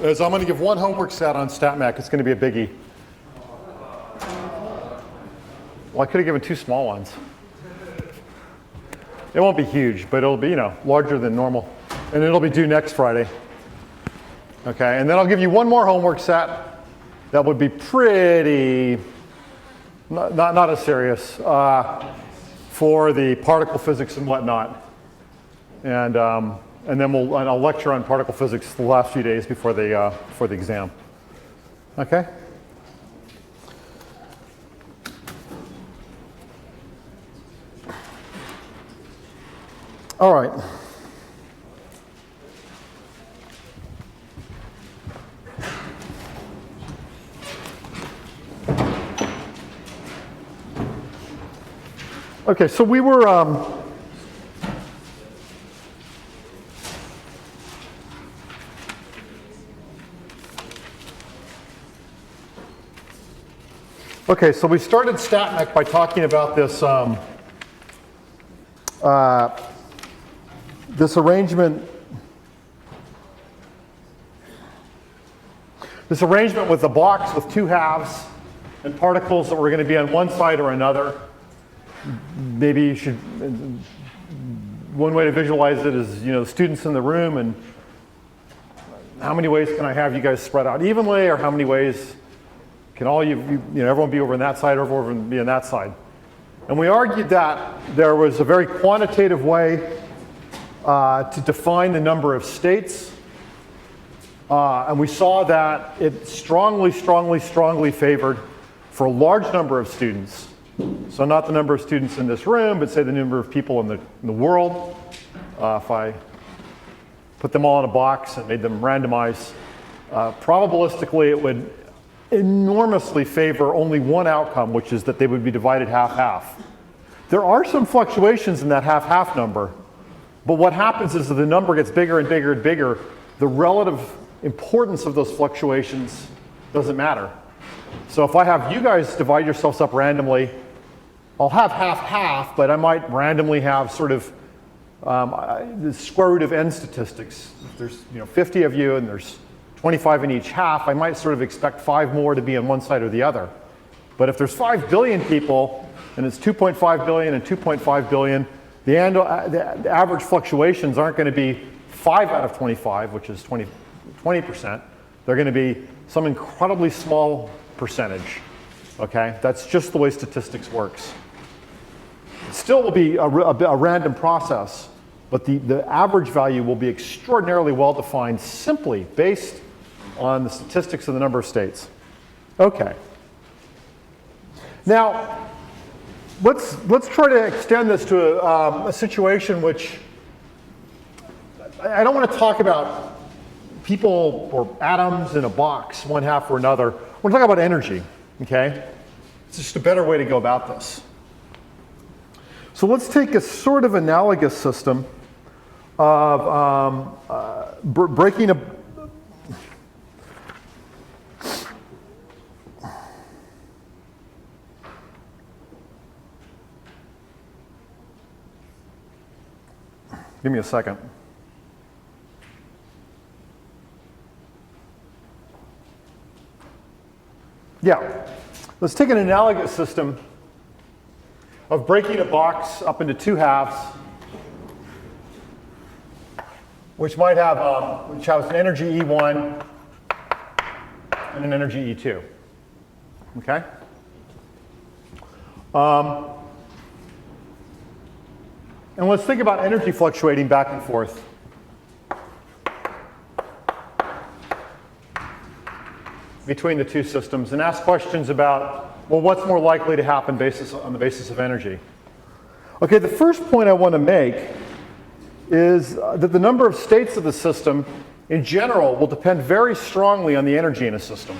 is I'm going to give one homework set on StatMech. It's going to be a biggie. Well, I could have given two small ones. It won't be huge, but it'll be, you know, larger than normal. And it'll be due next Friday. Okay, and then I'll give you one more homework set that would be pretty, not as serious, for the particle physics and whatnot. And then I'll lecture on particle physics the last few days before the exam. Okay? All right. Okay, so we were okay, so we started StatMech by talking about this this arrangement with a box with two halves and particles that were going to be on one side or another. Maybe you should, one way to visualize it is, you know, students in the room, and how many ways can I have you guys spread out evenly, or how many ways can all you know, everyone be over on that side, everyone be on that side? And we argued that there was a very quantitative way to define the number of states, and we saw that it strongly favored for a large number of students. So not the number of students in this room, but say the number of people in the world. If I put them all in a box and made them randomize, probabilistically it would enormously favor only one outcome, which is that they would be divided half-half. There are some fluctuations in that half-half number, but what happens is that the number gets bigger and bigger and bigger. The relative importance of those fluctuations doesn't matter. So if I have you guys divide yourselves up randomly, I'll have half-half, but I might randomly have sort of the square root of n statistics. If there's 50 of you and there's 25 in each half, I might sort of expect 5 more to be on one side or the other. But if there's 5 billion people and it's 2.5 billion and 2.5 billion, the average fluctuations aren't going to be 5 out of 25, which is 20%. They're going to be some incredibly small percentage. Okay, that's just the way statistics works. It still will be a random process, but the average value will be extraordinarily well defined simply based on the statistics of the number of states. Okay. Now, let's try to extend this to a situation which I don't want to talk about people or atoms in a box, one half or another. I want to talk about energy. Okay? It's just a better way to go about this. So let's take a sort of analogous system of breaking a... Give me a second. Yeah, let's take an analogous system of breaking a box up into two halves, which might have which has an energy E1 and an energy E2. Okay. And let's think about energy fluctuating back and forth. Between the two systems, and ask questions about, well, what's more likely to happen on the basis of energy? Okay, the first point I want to make is that the number of states of the system in general will depend very strongly on the energy in a system.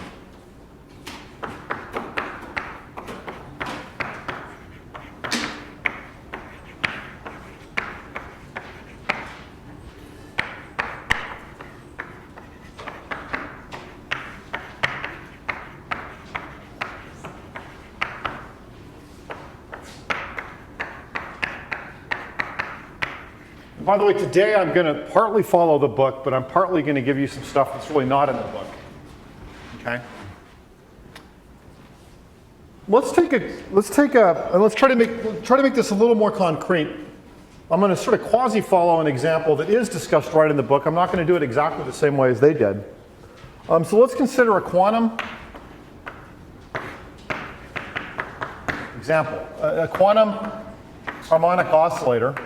By the way, today I'm going to partly follow the book, but I'm partly going to give you some stuff that's really not in the book. Okay? Let's try to make this a little more concrete. I'm going to sort of quasi-follow an example that is discussed right in the book. I'm not going to do it exactly the same way as they did. So let's consider a quantum example, a quantum harmonic oscillator.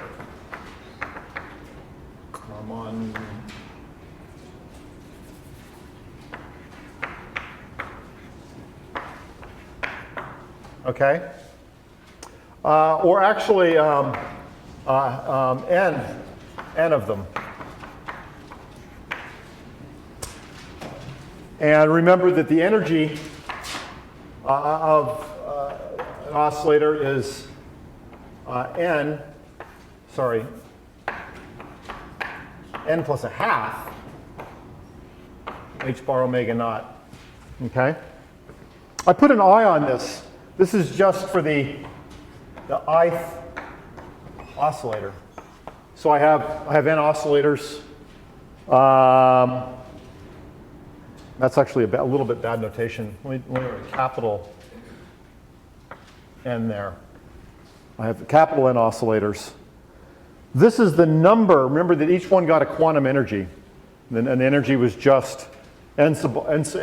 Okay? Or actually, n of them. And remember that the energy of an oscillator is n plus a half h bar omega naught. Okay? I put an I on this. This is just for the ith oscillator. So I have n oscillators. That's actually a little bit bad notation. Let me write a capital N there. I have capital N oscillators. This is the number. Remember that each one got a quantum energy. And the energy was just n plus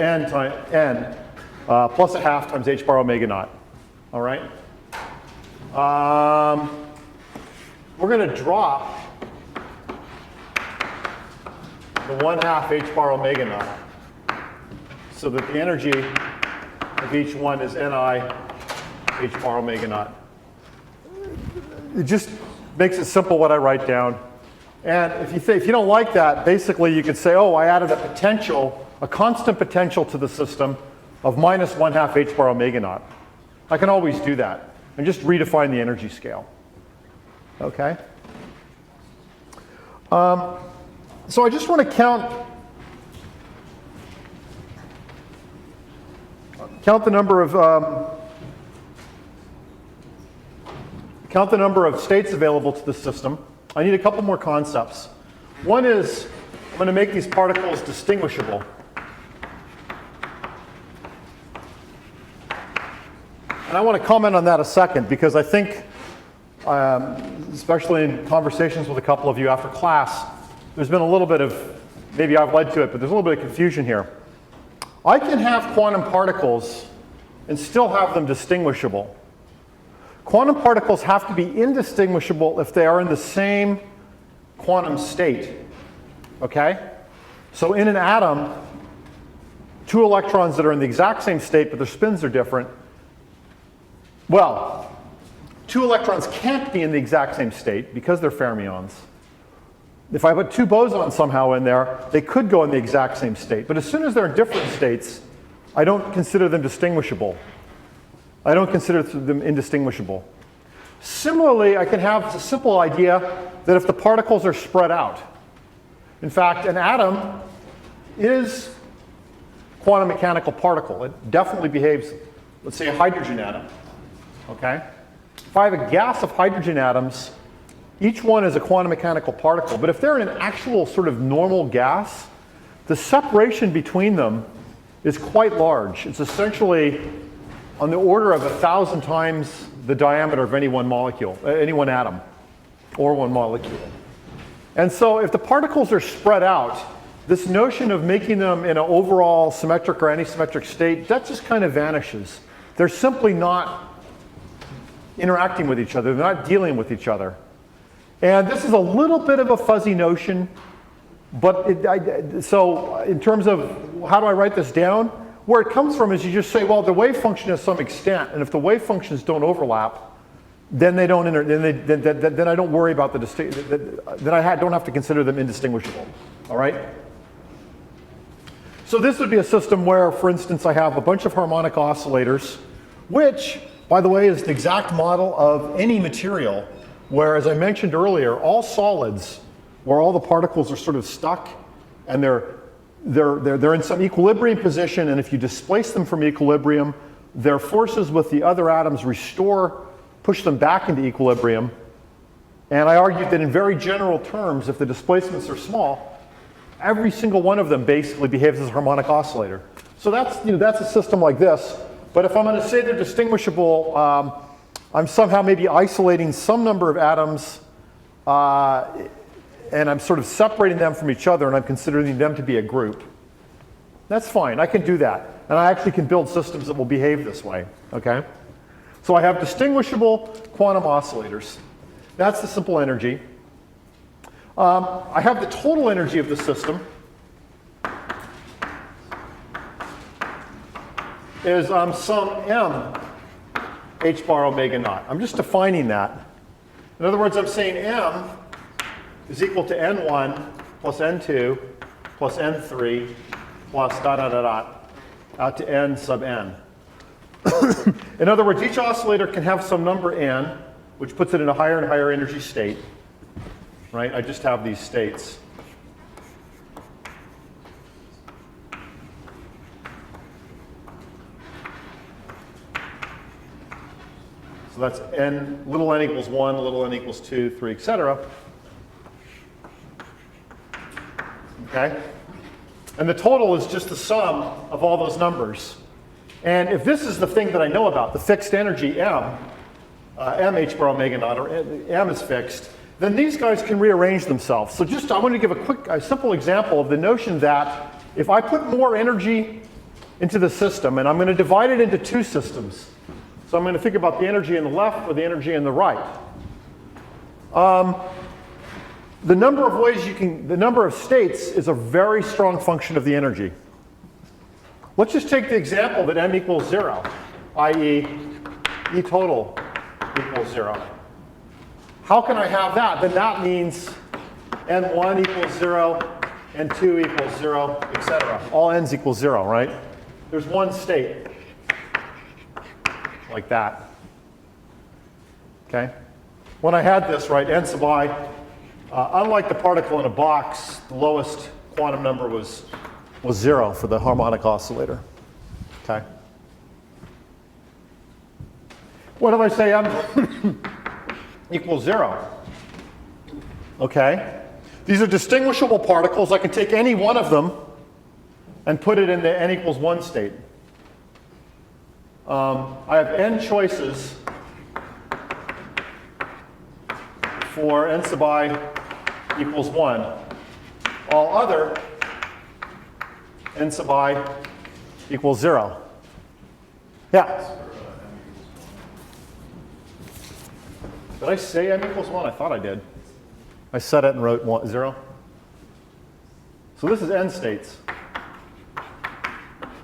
a half times h bar omega naught. All right? We're going to drop the 1/2 h bar omega naught so that the energy of each one is ni h bar omega naught. It just makes it simple what I write down. And if you don't like that, basically you could say, oh, I added a potential, a constant potential to the system of minus 1/2 h bar omega naught. I can always do that and just redefine the energy scale. Okay? So I just want to count the number of states available to the system. I need a couple more concepts. One is I'm going to make these particles distinguishable. And I want to comment on that a second because I think, especially in conversations with a couple of you after class, there's been a little bit of, maybe I've led to it, but there's a little bit of confusion here. I can have quantum particles and still have them distinguishable. Quantum particles have to be indistinguishable if they are in the same quantum state. Okay? So in an atom, two electrons that are in the exact same state but their spins are different, well, two electrons can't be in the exact same state because they're fermions. If I put two bosons somehow in there, they could go in the exact same state. But as soon as they're in different states, I don't consider them distinguishable. I don't consider them indistinguishable. Similarly, I can have a simple idea that if the particles are spread out. In fact, an atom is a quantum mechanical particle. It definitely behaves, let's say, a hydrogen atom. Okay? If I have a gas of hydrogen atoms, each one is a quantum mechanical particle. But if they're in an actual sort of normal gas, the separation between them is quite large. It's essentially on the order of 1,000 times the diameter of any one molecule, any one atom, or one molecule. And so if the particles are spread out, this notion of making them in an overall symmetric or antisymmetric state, that just kind of vanishes. They're simply not interacting with each other. They're not dealing with each other. And this is a little bit of a fuzzy notion, but so in terms of how do I write this down, where it comes from is you just say, well, the wave function has some extent, and if the wave functions don't overlap, then they don't then I don't worry about the then I don't have to consider them indistinguishable. All right? So this would be a system where, for instance, I have a bunch of harmonic oscillators, which, by the way, is the exact model of any material, where, as I mentioned earlier, all solids, where all the particles are sort of stuck, and they're in some equilibrium position, and if you displace them from equilibrium, their forces with the other atoms push them back into equilibrium, And I argued that in very general terms, if the displacements are small, every single one of them basically behaves as a harmonic oscillator. So that's a system like this. But if I'm going to say they're distinguishable, I'm somehow maybe isolating some number of atoms, and I'm sort of separating them from each other, and I'm considering them to be a group. That's fine. I can do that. And I actually can build systems that will behave this way. Okay? So I have distinguishable quantum oscillators. That's the simple energy. I have the total energy of the system is sum m h bar omega naught. I'm just defining that. In other words, I'm saying m is equal to n1 plus n2 plus n3 plus dot dot dot dot out to n sub n. In other words, each oscillator can have some number n, which puts it in a higher and higher energy state. Right? I just have these states. So that's n, little n equals 1, little n equals 2, 3, etc. Okay? And the total is just the sum of all those numbers. And if this is the thing that I know about, the fixed energy m, m h bar omega naught, or m is fixed, then these guys can rearrange themselves. So I want to give a simple example of the notion that if I put more energy into the system, and I'm going to divide it into two systems. So I'm going to think about the energy in the left or the energy in the right. The number of ways the number of states is a very strong function of the energy. Let's just take the example that m equals 0, i.e. E total equals 0. How can I have that? Then that means n1 equals 0, n2 equals 0, etc. All n's equals 0, right? There's one state like that. Okay? When I had this, right, n sub I, unlike the particle in a box, the lowest quantum number was 0 for the harmonic oscillator. Okay? What if I say m equals 0? Okay? These are distinguishable particles. I can take any one of them and put it in the n equals 1 state. I have n choices for n sub I equals 1. All other n sub I equals 0. Yeah? Did I say n equals 1? I thought I did. I said it and wrote 0. So this is n states.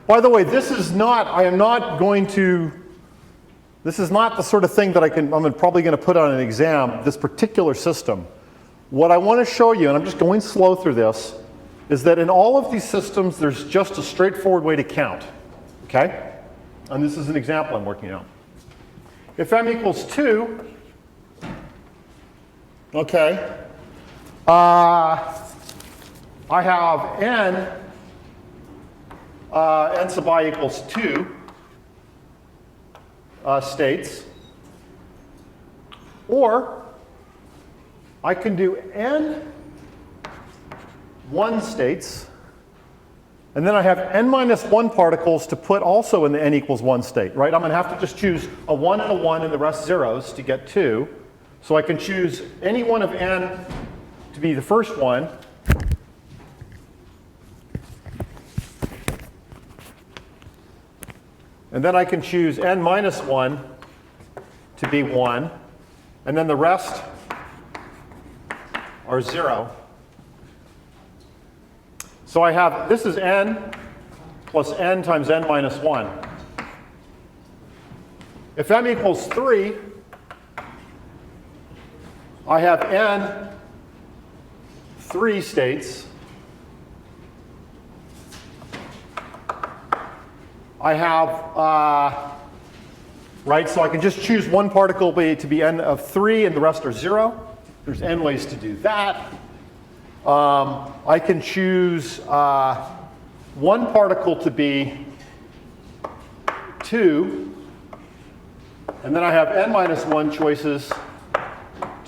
By the way, this is not the sort of thing that I'm probably going to put on an exam, this particular system. What I want to show you, and I'm just going slow through this, is that in all of these systems, there's just a straightforward way to count. Okay? And this is an example I'm working on. If m equals 2, okay, I have n sub I equals 2 states, or I can do n 1 states, and then I have n minus 1 particles to put also in the n equals 1 state, right? I'm going to have to just choose a 1 and a 1 and the rest zeros to get 2. So I can choose any one of n to be the first one. And then I can choose n minus 1 to be 1. And then the rest are 0. So I have, this is n plus n times n minus 1. If m equals 3, I have n 3 states. I have, right, so I can just choose one particle to be n of 3 and the rest are 0. There's n ways to do that. I can choose one particle to be 2, and then I have n minus 1 choices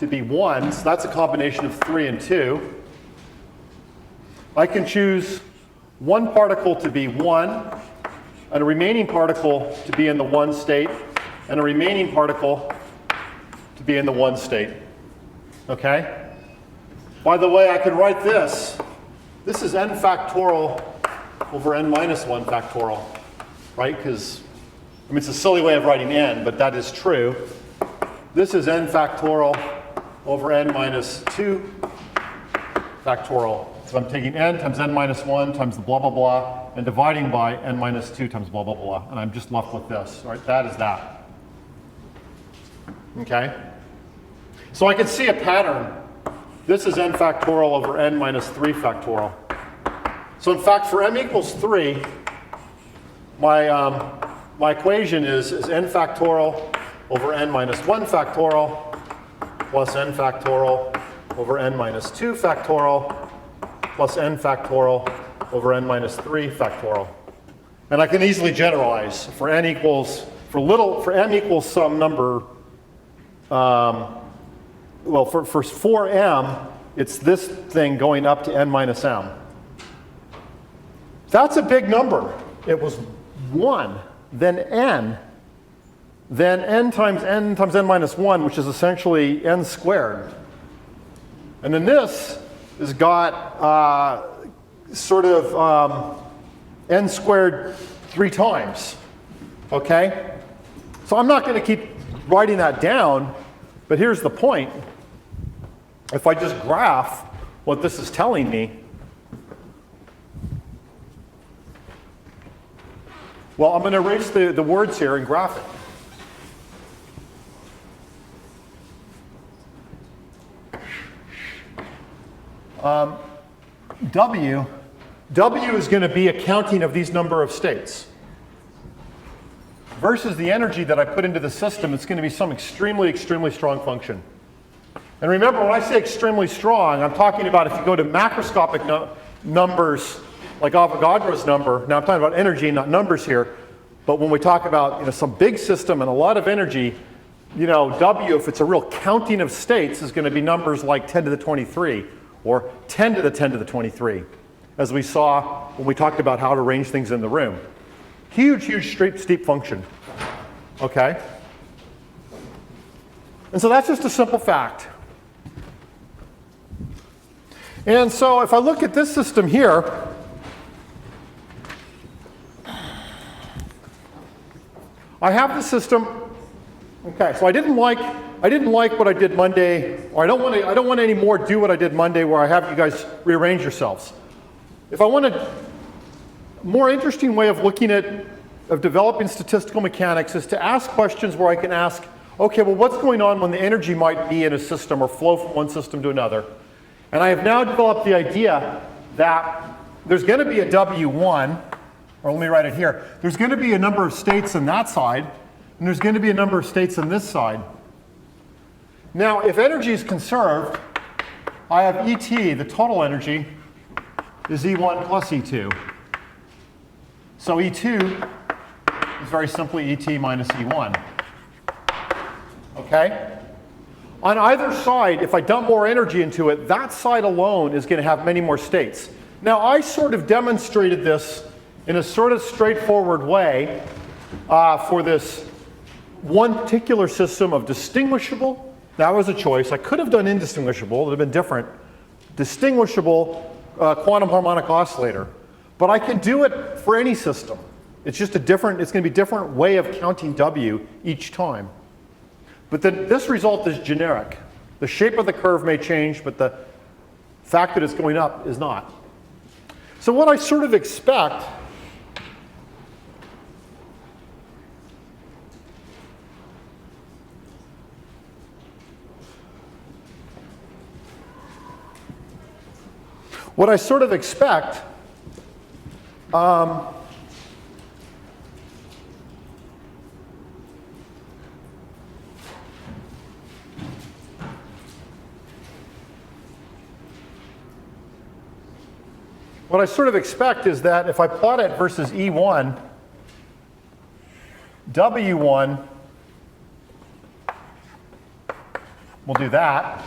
to be 1, so that's a combination of 3 and 2. I can choose one particle to be 1, and a remaining particle to be in the 1 state, and a remaining particle to be in the 1 state. Okay? By the way, I can write this. This is n factorial over n minus 1 factorial, right? Because, I mean, it's a silly way of writing n, but that is true. This is n factorial over n minus 2 factorial. So I'm taking n times n minus 1 times the blah, blah, blah, and dividing by n minus 2 times blah, blah, blah. And I'm just left with this, right? That is that. Okay? So I can see a pattern. This is n factorial over n minus 3 factorial. So in fact, for m equals 3, my equation is n factorial over n minus 1 factorial plus n factorial over n minus 2 factorial plus n factorial over n minus 3 factorial. And I can easily generalize. For n equals, for m equals some number, well, for m, it's this thing going up to n minus m. That's a big number. It was 1, then n times n minus 1, which is essentially n squared. And then this has got sort of n squared 3 times. Okay? So I'm not going to keep writing that down, but here's the point. If I just graph what this is telling me, well, I'm going to erase the words here and graph it. W is going to be a counting of these number of states. Versus the energy that I put into the system, it's going to be some extremely, extremely strong function. And remember, when I say extremely strong, I'm talking about if you go to macroscopic numbers, like Avogadro's number. Now I'm talking about energy, not numbers here. But when we talk about some big system and a lot of energy, W, if it's a real counting of states, is going to be numbers like 10 to the 23 or 10 to the 10 to the 23, as we saw when we talked about how to arrange things in the room. Huge, huge, steep function. Okay? And so that's just a simple fact. And so if I look at this system here, I have the system. Okay, so I didn't like what I did Monday, or I don't want to anymore do what I did Monday where I have you guys rearrange yourselves. If I want a more interesting way of looking at, of developing statistical mechanics is to ask questions where I can ask, okay, well, what's going on when the energy might be in a system or flow from one system to another? And I have now developed the idea that there's going to be a W1, or let me write it here. There's going to be a number of states on that side, and there's going to be a number of states on this side. Now, if energy is conserved, I have ET, the total energy, is E1 plus E2. So E2 is very simply ET minus E1. Okay? On either side, if I dump more energy into it, that side alone is going to have many more states. Now, I sort of demonstrated this in a sort of straightforward way for this one particular system of distinguishable. That was a choice. I could have done indistinguishable. It would have been different. Distinguishable quantum harmonic oscillator. But I can do it for any system. It's just it's going to be a different way of counting W each time. But this result is generic. The shape of the curve may change, but the fact that it's going up is not. So what I sort of expect is that if I plot it versus E1, W1 We'll do that.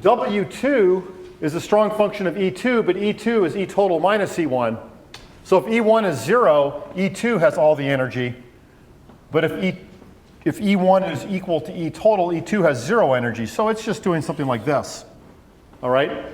W2 is a strong function of E2, but E2 is E total minus E1. So if E1 is 0, E2 has all the energy. But if E1 is equal to E total, E2 has 0 energy. So it's just doing something like this. All right?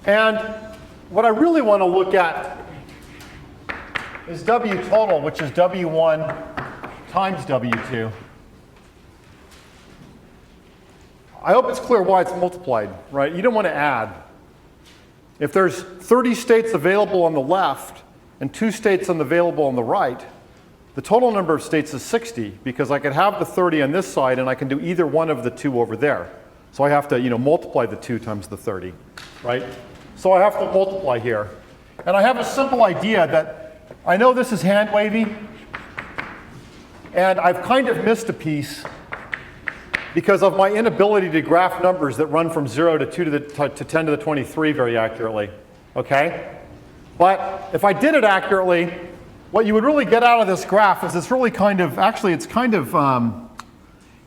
And what I really want to look at is W total, which is W1 times W2. I hope it's clear why it's multiplied, right? You don't want to add. If there's 30 states available on the left and 2 states available on the right, the total number of states is 60, because I could have the 30 on this side and I can do either one of the 2 over there. So I have to, multiply the 2 times the 30, right? So I have to multiply here. And I have a simple idea that I know this is hand wavy, and I've kind of missed a piece because of my inability to graph numbers that run from 0 to 2 to 10 to the 23 very accurately, okay? But if I did it accurately, what you would really get out of this graph is it's really kind of, actually it's kind of,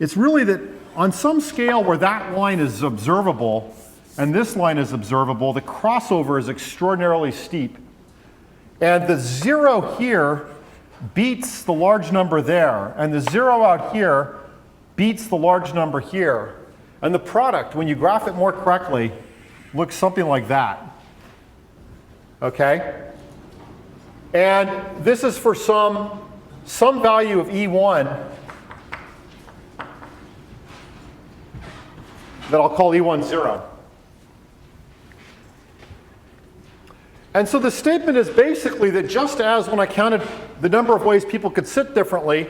it's really that on some scale where that line is observable and this line is observable, the crossover is extraordinarily steep. And the 0 here beats the large number there, and the 0 out here beats the large number here. And the product, when you graph it more correctly, looks something like that. Okay? And this is for some value of E1 that I'll call E1 0. And so the statement is basically that just as when I counted the number of ways people could sit differently,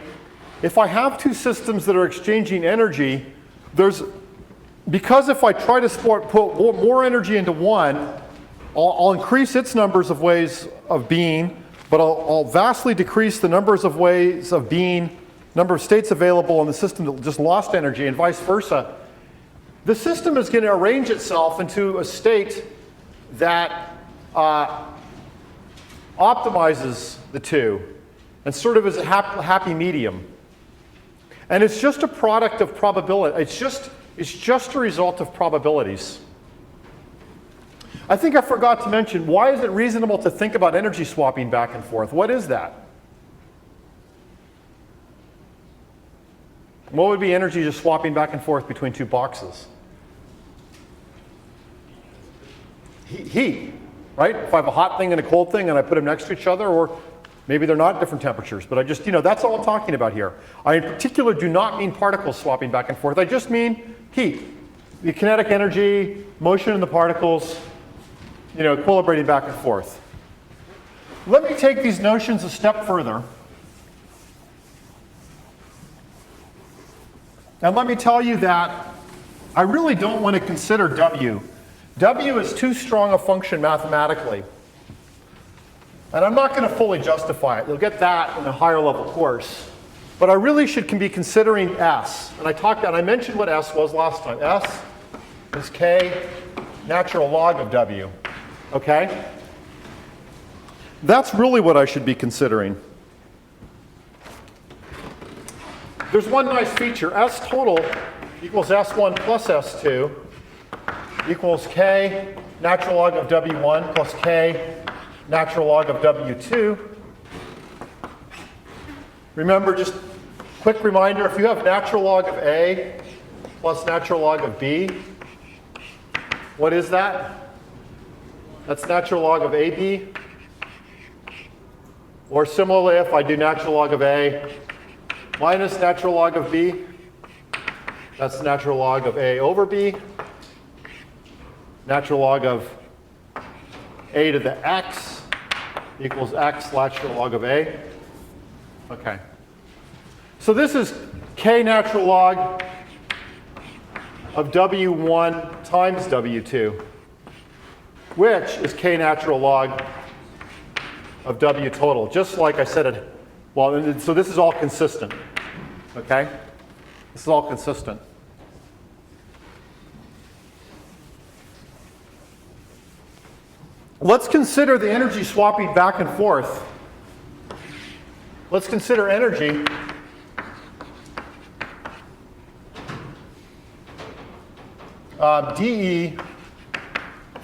if I have 2 systems that are exchanging energy, because if I try to put more energy into one, I'll increase its numbers of ways of being, but I'll vastly decrease the numbers of ways of being, number of states available in the system that just lost energy, and vice versa. The system is going to arrange itself into a state that optimizes the 2 and sort of is a happy medium. And it's just a product of probability. It's just a result of probabilities. I think I forgot to mention, why is it reasonable to think about energy swapping back and forth? What is that? What would be energy just swapping back and forth between 2 boxes? Heat. Right? If I have a hot thing and a cold thing and I put them next to each other, or maybe they're not different temperatures, but I just, that's all I'm talking about here. I in particular do not mean particles swapping back and forth. I just mean heat. The kinetic energy, motion in the particles, equilibrating back and forth. Let me take these notions a step further. And let me tell you that I really don't want to consider W. W is too strong a function mathematically. And I'm not going to fully justify it. You'll get that in a higher level course. But I really should be considering S. And I mentioned what S was last time. S is K natural log of W. Okay? That's really what I should be considering. There's one nice feature. S total equals S1 plus S2 equals K natural log of W1 plus K natural log of W2. Remember, just quick reminder, if you have natural log of A plus natural log of B, what is that? That's natural log of AB. Or similarly, if I do natural log of A minus natural log of B, that's natural log of A over B. Natural log of A to the X equals X natural log of A. Okay. So this is K natural log of W1 times W2, which is K natural log of W total, just like I said. Well, so this is all consistent, okay? This is all consistent. Let's consider the energy swapping back and forth. Let's consider energy. dE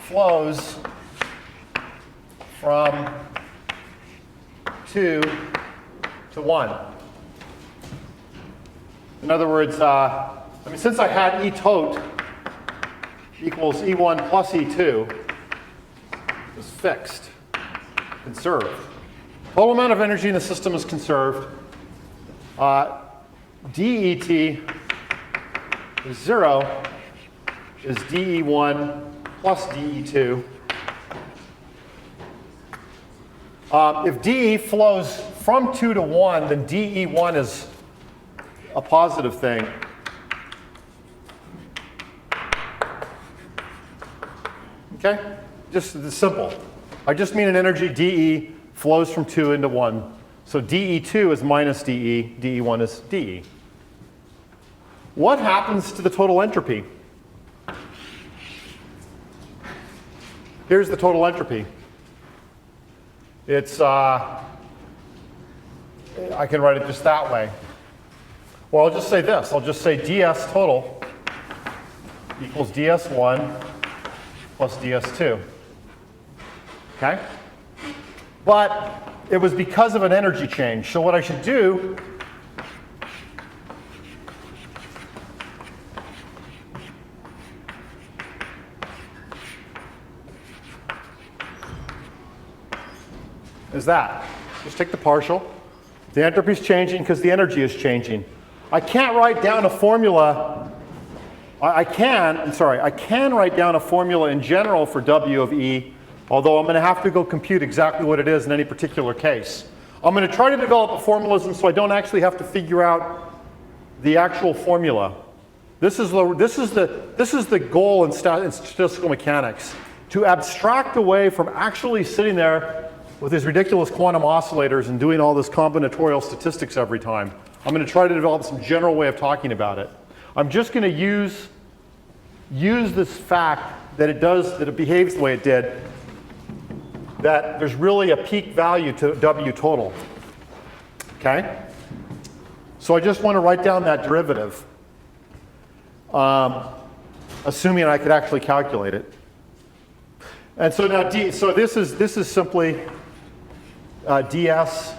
flows from 2 to 1. In other words, since I had E tot equals E1 plus E2, is fixed, conserved. Total amount of energy in the system is conserved. DET is 0, is DE1 plus DE2. If DE flows from 2 to 1, then DE1 is a positive thing. Okay? Just it's simple. I just mean an energy DE flows from 2 into 1. So DE2 is minus DE, DE1 is DE. What happens to the total entropy? Here's the total entropy. It's, I can write it just that way. Well, I'll just say this. I'll just say ds total equals ds1 plus ds2. Okay? But it was because of an energy change. So what I should do is that. Just take the partial. The entropy is changing because the energy is changing. I can't write down a formula. I can write down a formula in general for W of E, although I'm going to have to go compute exactly what it is in any particular case. I'm going to try to develop a formalism so I don't actually have to figure out the actual formula. This is the goal in statistical mechanics, to abstract away from actually sitting there with these ridiculous quantum oscillators and doing all this combinatorial statistics every time. I'm going to try to develop some general way of talking about it. I'm just going to use this fact that it behaves the way it did, that there's really a peak value to W total. Okay? So I just want to write down that derivative, assuming I could actually calculate it. And so now this is simply ds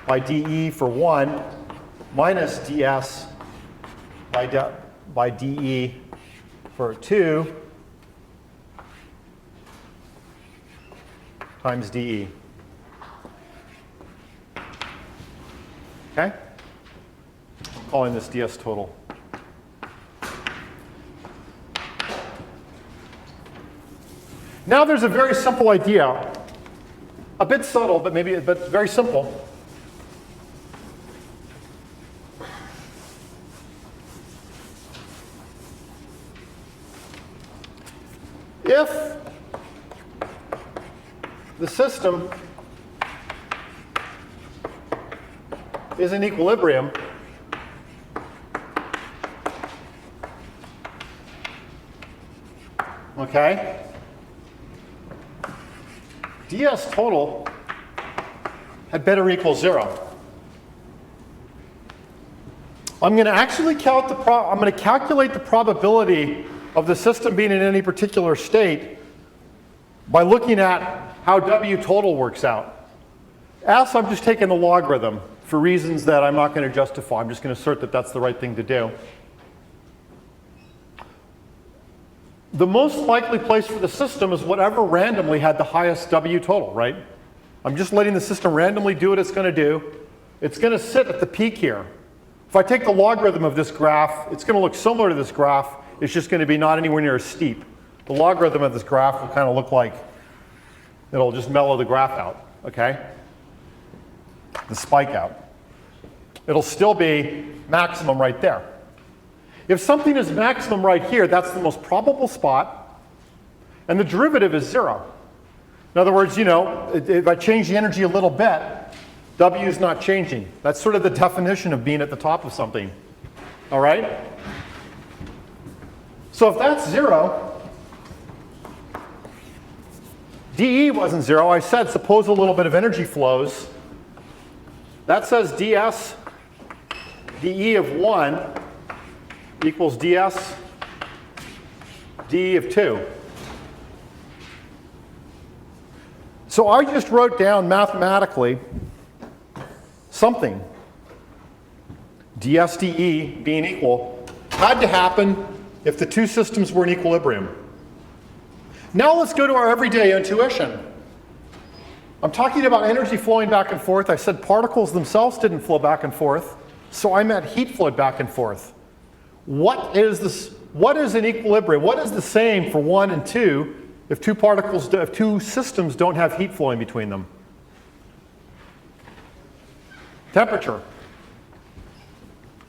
by dE for 1 minus ds by dE for 2 times dE. Okay? I'm calling this ds total. Now there's a very simple idea, a bit subtle, but very simple. If the system is in equilibrium, okay, ds total had better equal 0. I'm going to actually calculate the probability of the system being in any particular state by looking at how W total works out. S, I'm just taking the logarithm for reasons that I'm not going to justify. I'm just going to assert that that's the right thing to do. The most likely place for the system is whatever randomly had the highest W total, right? I'm just letting the system randomly do what it's going to do. It's going to sit at the peak here. If I take the logarithm of this graph, it's going to look similar to this graph. It's just going to be not anywhere near as steep. The logarithm of this graph will kind of look like it'll just mellow the graph out, okay? The spike out. It'll still be maximum right there. If something is maximum right here, that's the most probable spot, and the derivative is 0. In other words, you know, if I change the energy a little bit, W is not changing. That's sort of the definition of being at the top of something. All right? So if that's 0, dE wasn't 0. I said suppose a little bit of energy flows. That says ds dE of 1 equals ds dE of 2. So I just wrote down mathematically something. ds dE being equal had to happen if the two systems were in equilibrium. Now let's go to our everyday intuition. I'm talking about energy flowing back and forth. I said particles themselves didn't flow back and forth, so I meant heat flowed back and forth. What is this? What is an equilibrium? What is the same for 1 and 2 if two systems don't have heat flowing between them? Temperature.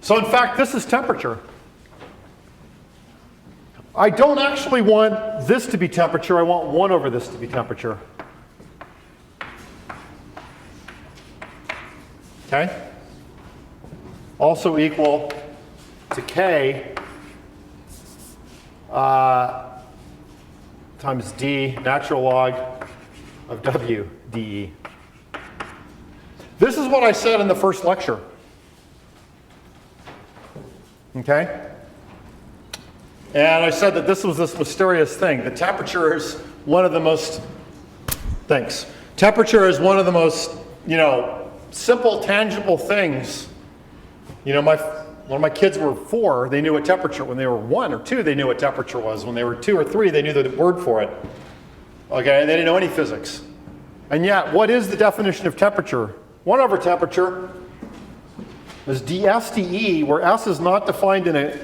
So in fact, this is temperature. I don't actually want this to be temperature. I want 1 over this to be temperature. Okay? Also equal to K times D, natural log of W dE. This is what I said in the first lecture. Okay? And I said that this was this mysterious thing. The temperature is one of the most, temperature is one of the most, you know, simple, tangible things. You know, when my kids were 4, they knew what temperature, when they were 1 or 2, they knew what temperature was. When they were 2 or 3, they knew the word for it. Okay, and they didn't know any physics. And yet, what is the definition of temperature? 1 over temperature is ds dE, where S is not defined in a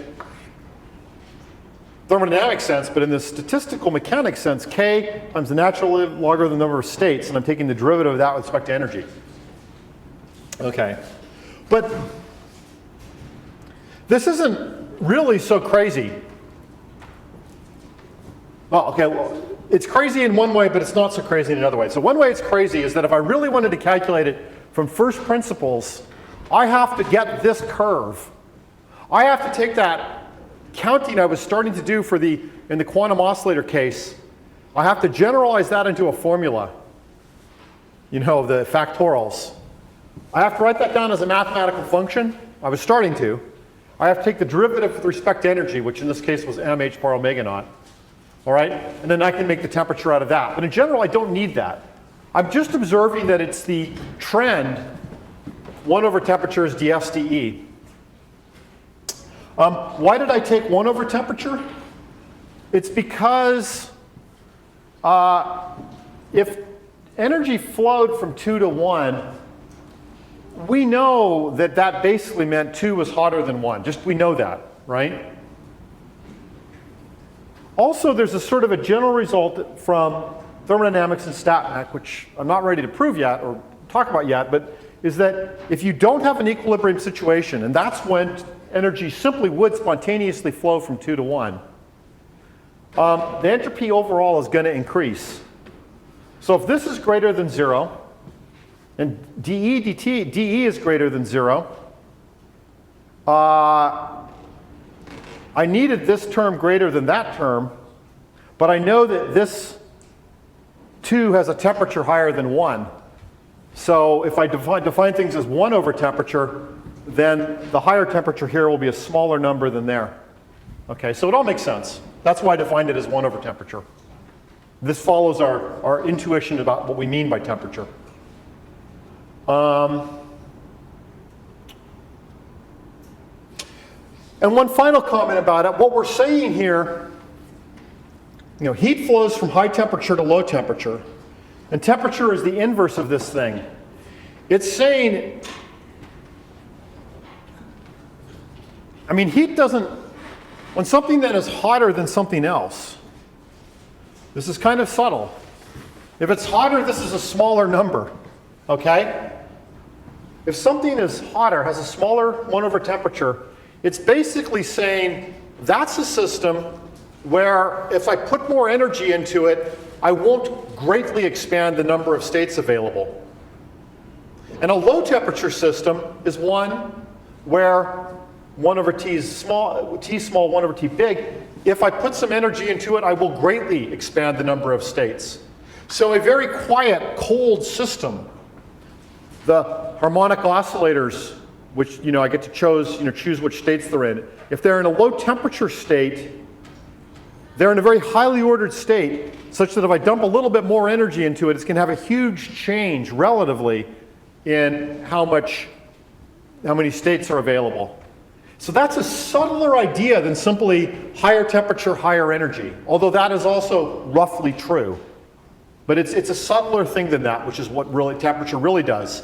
thermodynamic sense, but in the statistical mechanics sense, K times the natural logarithm number of states, and I'm taking the derivative of that with respect to energy. Okay, but this isn't really so crazy. Well, okay, well, it's crazy in one way, but it's not so crazy in another way. So one way it's crazy is that if I really wanted to calculate it from first principles, I have to get this curve. I have to take that counting I was starting to do in the quantum oscillator case, I have to generalize that into a formula. You know, the factorials. I have to write that down as a mathematical function. I was starting to. I have to take the derivative with respect to energy, which in this case was mh bar omega naught. All right? And then I can make the temperature out of that. But in general, I don't need that. I'm just observing that it's the trend. 1 over temperature is ds dE. Why did I take 1 over temperature? It's because if energy flowed from 2 to 1, we know that that basically meant 2 was hotter than 1. Just we know that, right? Also, there's a sort of a general result from thermodynamics and StatMech, which I'm not ready to prove yet or talk about yet, but is that if you don't have an equilibrium situation, and that's when energy simply would spontaneously flow from 2 to 1, the entropy overall is going to increase. So if this is greater than 0, and dE is greater than 0, I needed this term greater than that term, but I know that this 2 has a temperature higher than 1. So if I define things as 1 over temperature, then the higher temperature here will be a smaller number than there. Okay, so it all makes sense. That's why I defined it as 1 over temperature. This follows our intuition about what we mean by temperature. And one final comment about it. What we're saying here, you know, heat flows from high temperature to low temperature. And temperature is the inverse of this thing. It's saying, I mean, heat doesn't, when something that is hotter than something else, this is kind of subtle. If it's hotter, this is a smaller number, okay? If something is hotter, has a smaller 1 over temperature, it's basically saying that's a system where if I put more energy into it, I won't greatly expand the number of states available. And a low temperature system is one where 1 over t is small, t small, 1 over t big. If I put some energy into it, I will greatly expand the number of states. So a very quiet, cold system, the harmonic oscillators, which I get to choose which states they're in. If they're in a low temperature state, they're in a very highly ordered state, such that if I dump a little bit more energy into it, it's going to have a huge change relatively in how many states are available. So that's a subtler idea than simply higher temperature, higher energy, although that is also roughly true. But it's a subtler thing than that, which is what really temperature really does.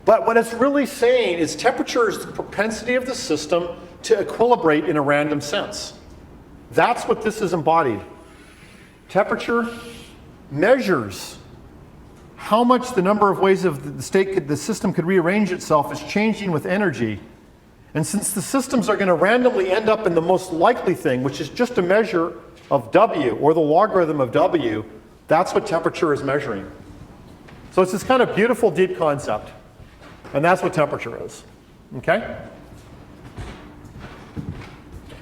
But what it's really saying is temperature is the propensity of the system to equilibrate in a random sense. That's what this is embodied. Temperature measures how much the number of ways of the system could rearrange itself is changing with energy. And since the systems are going to randomly end up in the most likely thing, which is just a measure of W or the logarithm of W, that's what temperature is measuring. So it's this kind of beautiful, deep concept. And that's what temperature is. Okay?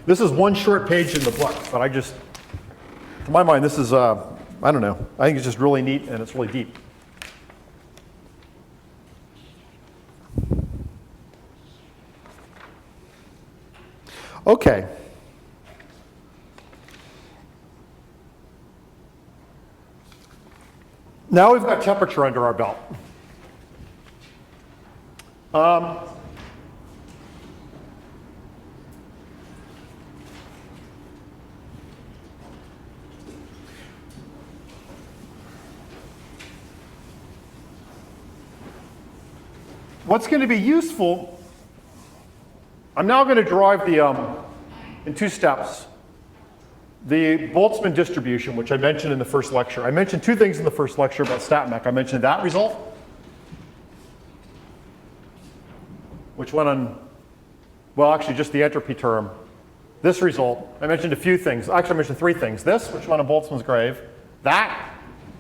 This is one short page in the book, but to my mind, this is, I don't know. I think it's just really neat and it's really deep. Okay. Now we've got temperature under our belt. What's going to be useful, I'm now going to derive in 2 steps, the Boltzmann distribution, which I mentioned in the first lecture. I mentioned 2 things in the first lecture about StatMech. I mentioned that result, which went on, well, actually just the entropy term. This result, I mentioned a few things. Actually, I mentioned 3 things. This, which went on Boltzmann's grave, that,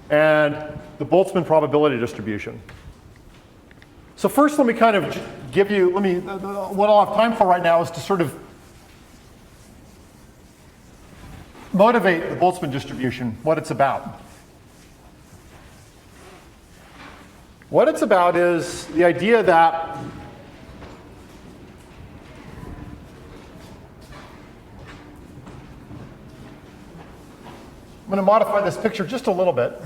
and the Boltzmann probability distribution. So first, let me kind of give you, what I'll have time for right now is to sort of motivate the Boltzmann distribution, what it's about. What it's about is the idea that I'm going to modify this picture just a little bit.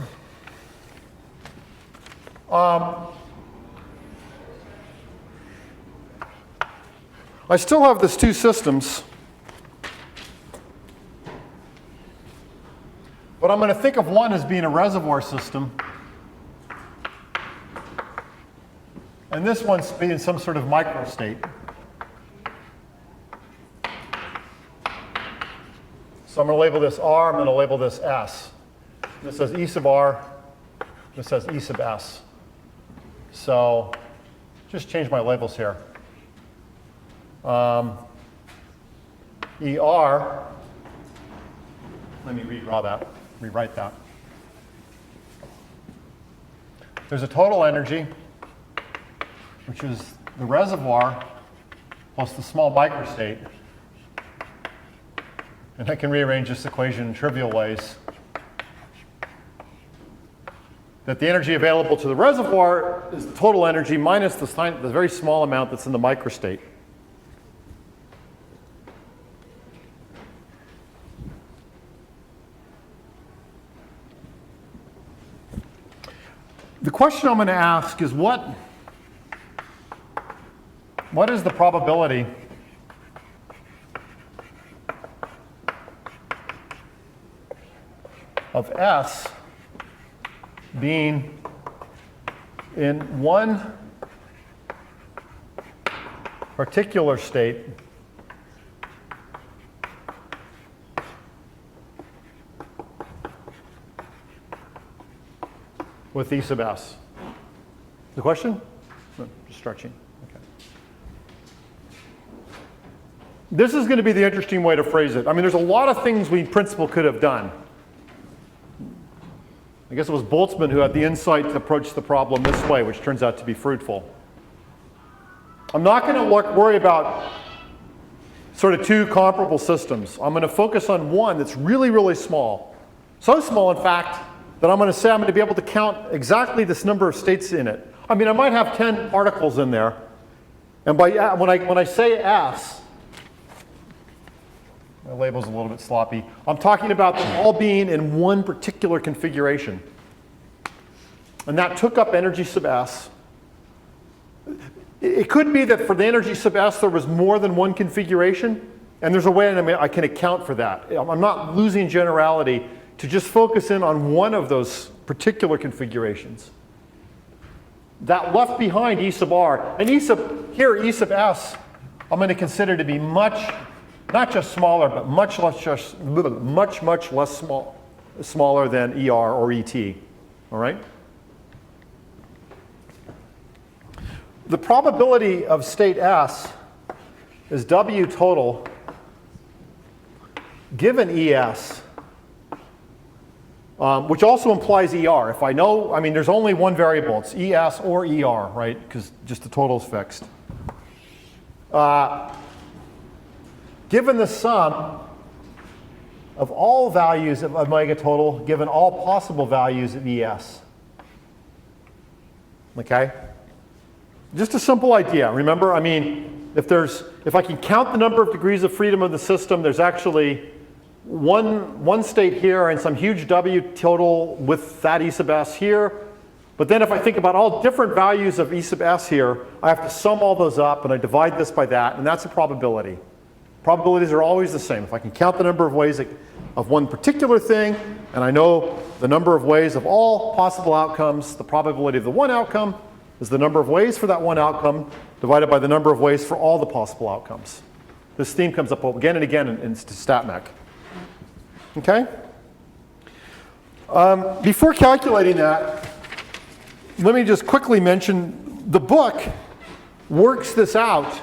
I still have these 2 systems, but I'm going to think of one as being a reservoir system, and this one's being some sort of microstate. So I'm going to label this R, I'm going to label this S. This says E sub R, this says E sub S. So just change my labels here. ER, let me rewrite that. There's a total energy, which is the reservoir plus the small microstate. And I can rearrange this equation in trivial ways. That the energy available to the reservoir is the total energy minus the very small amount that's in the microstate. The question I'm going to ask is what is the probability of S being in one particular state with E sub S? The question? No, just stretching. Okay. This is going to be the interesting way to phrase it. I mean, there's a lot of things we in principle could have done. I guess it was Boltzmann who had the insight to approach the problem this way, which turns out to be fruitful. I'm not going to worry about sort of two comparable systems. I'm going to focus on one that's really, really small. So small, in fact, that I'm going to say I'm going to be able to count exactly this number of states in it. I mean, I might have 10 particles in there. And when I say S, my label's a little bit sloppy. I'm talking about them all being in one particular configuration. And that took up energy sub S. It could be that for the energy sub S there was more than one configuration, and there's a way I can account for that. I'm not losing generality to just focus in on one of those particular configurations. That left behind E sub R, and E sub S, I'm going to consider to be much, not just smaller, but much less smaller than ER or ET. All right? The probability of state S is W total given ES, which also implies ER. If I know, I mean, there's only one variable. It's ES or ER, right? Because just the total is fixed. Given the sum of all values of omega total, given all possible values of ES. Okay? Just a simple idea. Remember, I mean, if I can count the number of degrees of freedom of the system, there's actually one state here and some huge W total with that E sub S here. But then if I think about all different values of E sub S here, I have to sum all those up and I divide this by that, and that's a probability. Probabilities are always the same. If I can count the number of ways of one particular thing, and I know the number of ways of all possible outcomes, the probability of the one outcome is the number of ways for that one outcome divided by the number of ways for all the possible outcomes. This theme comes up again and again in StatMech. Okay? Before calculating that, let me just quickly mention the book works this out,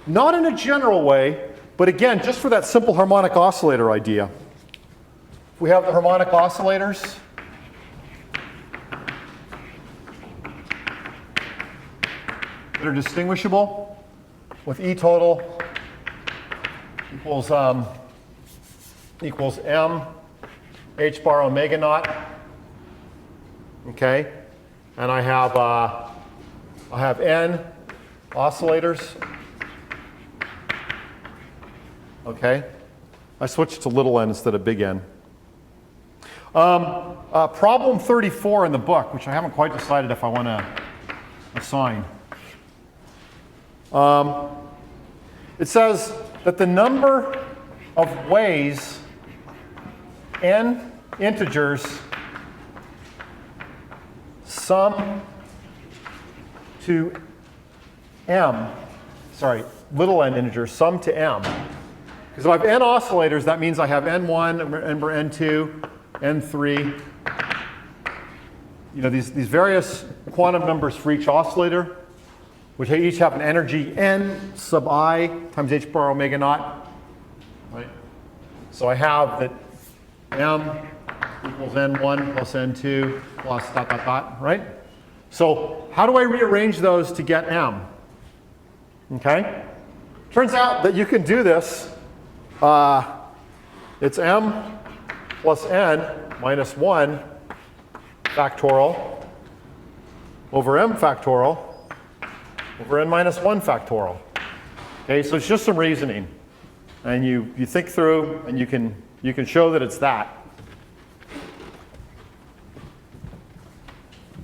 not in a general way, but again, just for that simple harmonic oscillator idea. We have the harmonic oscillators. That are distinguishable with E total equals M H bar omega naught. Okay, and I have N oscillators. Okay, I switched to little n instead of big N. Problem 34 in the book, which I haven't quite decided if I want to assign. It says that the number of ways n integers sum to m, sorry, little n integers sum to m. Because if I have n oscillators, that means I have n1, n2, n3. You know, these various quantum numbers for each oscillator, which each have an energy n sub I times h bar omega naught. Right? So I have that m equals n1 plus n2 plus dot, dot, dot, right? So how do I rearrange those to get m? Okay? Turns out that you can do this. It's m plus n minus 1 factorial over m factorial over n minus 1 factorial. Okay, so it's just some reasoning. And you think through and you can show that it's that.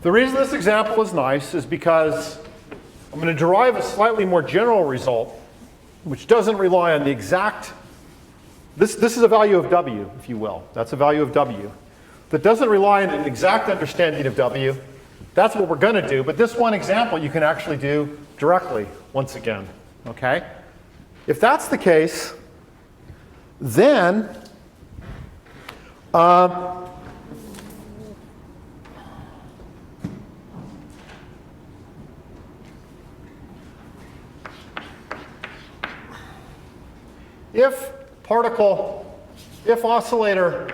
The reason this example is nice is because I'm going to derive a slightly more general result, which doesn't rely on the exact, this is a value of W, if you will. That's a value of W. That doesn't rely on an exact understanding of W. That's what we're going to do. But this one example you can actually do directly, once again. Okay? If that's the case, then if oscillator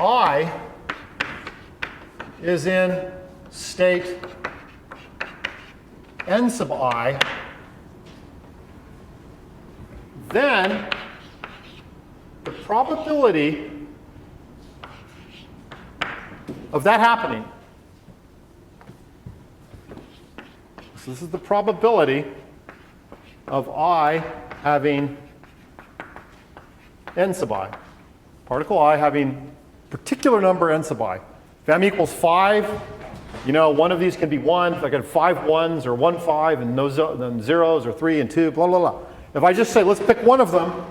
I is in state n sub I, then the probability of that happening, so this is the probability of I having n sub I, particle I having particular number n sub I. If m equals 5, you know, one of these can be 1. If I get 5 ones or 1 5 and no zeros or 3 and 2, blah, blah, blah. If I just say, let's pick one of them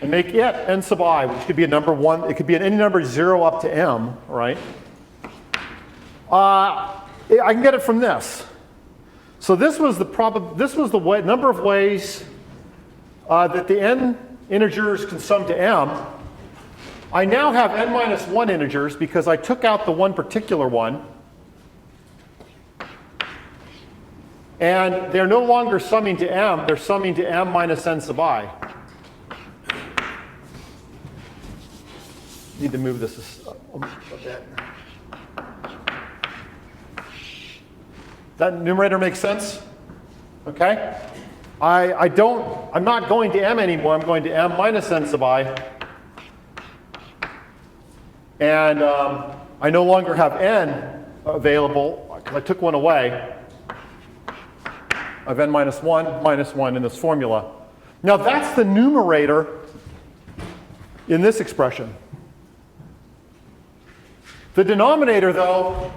and make it n sub I, which could be a number 1, it could be any number 0 up to m, right? I can get it from this. So this was the number of ways that the n integers can sum to m. I now have n minus 1 integers because I took out the one particular one. And they're no longer summing to m, they're summing to m minus n sub I. Need to move this a bit. That numerator makes sense? Okay? I'm not going to m anymore, I'm going to m minus n sub I. And I no longer have n available because I took one away. Of n minus 1 in this formula. Now that's the numerator in this expression. The denominator, though,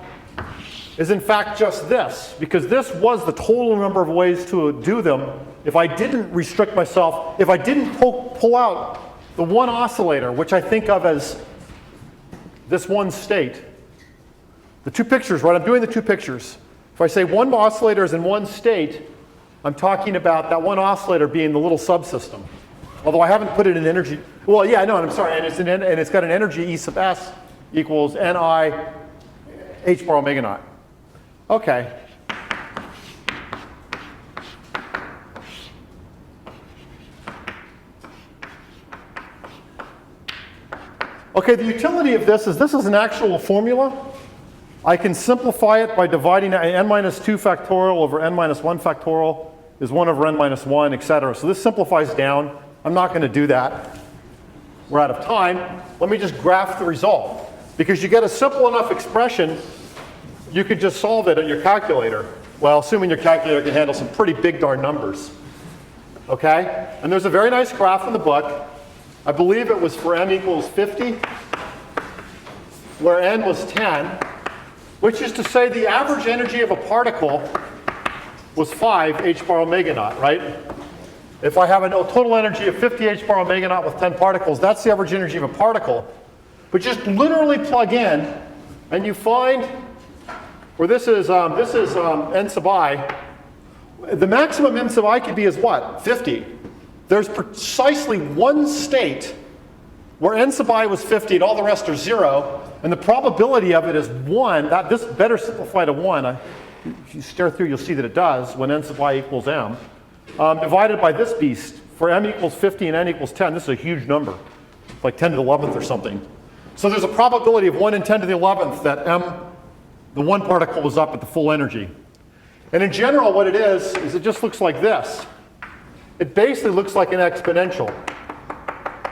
is in fact just this, because this was the total number of ways to do them if I didn't restrict myself, if I didn't pull out the one oscillator, which I think of as this one state. The two pictures, right? I'm doing the two pictures. If I say one oscillator is in one state, I'm talking about that one oscillator being the little subsystem. Although I haven't put it in energy. Well, yeah, no, I'm sorry. And it's got an energy E sub s equals Ni h bar omega naught. Okay. Okay, the utility of this is an actual formula. I can simplify it by dividing n minus 2 factorial over n minus 1 factorial is 1 over n minus 1, et cetera. So this simplifies down. I'm not going to do that. We're out of time. Let me just graph the result. Because you get a simple enough expression, you could just solve it on your calculator. Well, assuming your calculator can handle some pretty big darn numbers. Okay? And there's a very nice graph in the book. I believe it was for m equals 50, where n was 10. Which is to say the average energy of a particle was 5 h bar omega naught, right? If I have a total energy of 50 h bar omega naught with 10 particles, that's the average energy of a particle. But just literally plug in, and you find, where this is n sub I, the maximum n sub I could be is what? 50. There's precisely one state where n sub I was 50 and all the rest are 0. And the probability of it is 1. This better simplify to 1. If you stare through, you'll see that it does when n sub I equals m. Divided by this beast. For m equals 50 and n equals 10, this is a huge number. It's like 10 to the 11th or something. So there's a probability of 1 in 10 to the 11th that the one particle was up at the full energy. And in general, what it is it just looks like this. It basically looks like an exponential,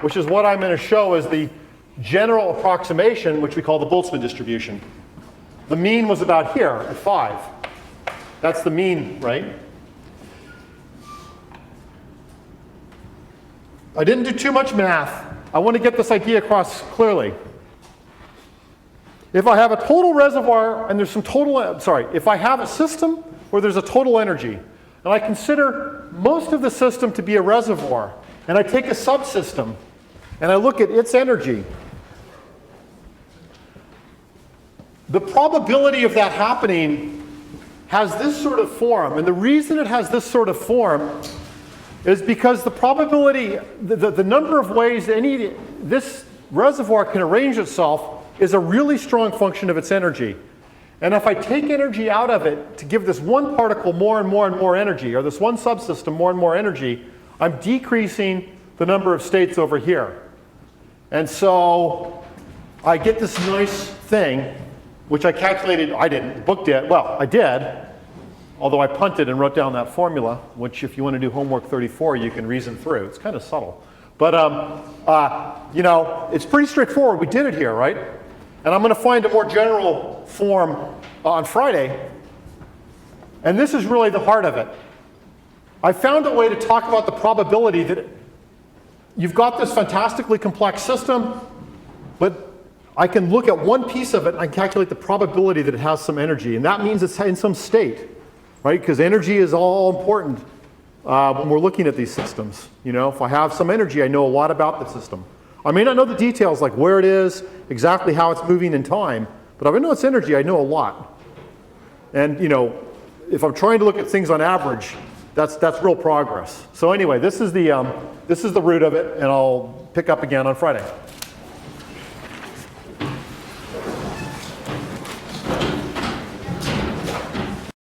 which is what I'm going to show as the general approximation, which we call the Boltzmann distribution. The mean was about here at 5. That's the mean, right? I didn't do too much math. I want to get this idea across clearly. If I have a total reservoir and there's some if I have a system where there's a total energy, and I consider most of the system to be a reservoir, and I take a subsystem, and I look at its energy, the probability of that happening has this sort of form. And the reason it has this sort of form is because the probability, the number of ways this reservoir can arrange itself is a really strong function of its energy. And if I take energy out of it to give this one particle more and more and more energy, or this one subsystem more and more energy, I'm decreasing the number of states over here. And so I get this nice thing, which I calculated, I didn't, the book did, well, I did, although I punted and wrote down that formula, which if you want to do homework 34, you can reason through. It's kind of subtle. But, you know, it's pretty straightforward. We did it here, right? And I'm going to find a more general form on Friday. And this is really the heart of it. I found a way to talk about the probability that you've got this fantastically complex system, but I can look at one piece of it and I can calculate the probability that it has some energy. And that means it's in some state, right? Because energy is all important when we're looking at these systems. You know, if I have some energy, I know a lot about the system. I may not know the details like where it is, exactly how it's moving in time, but if I know its energy, I know a lot. And, you know, if I'm trying to look at things on average, that's real progress. So anyway, this is the root of it, and I'll pick up again on Friday.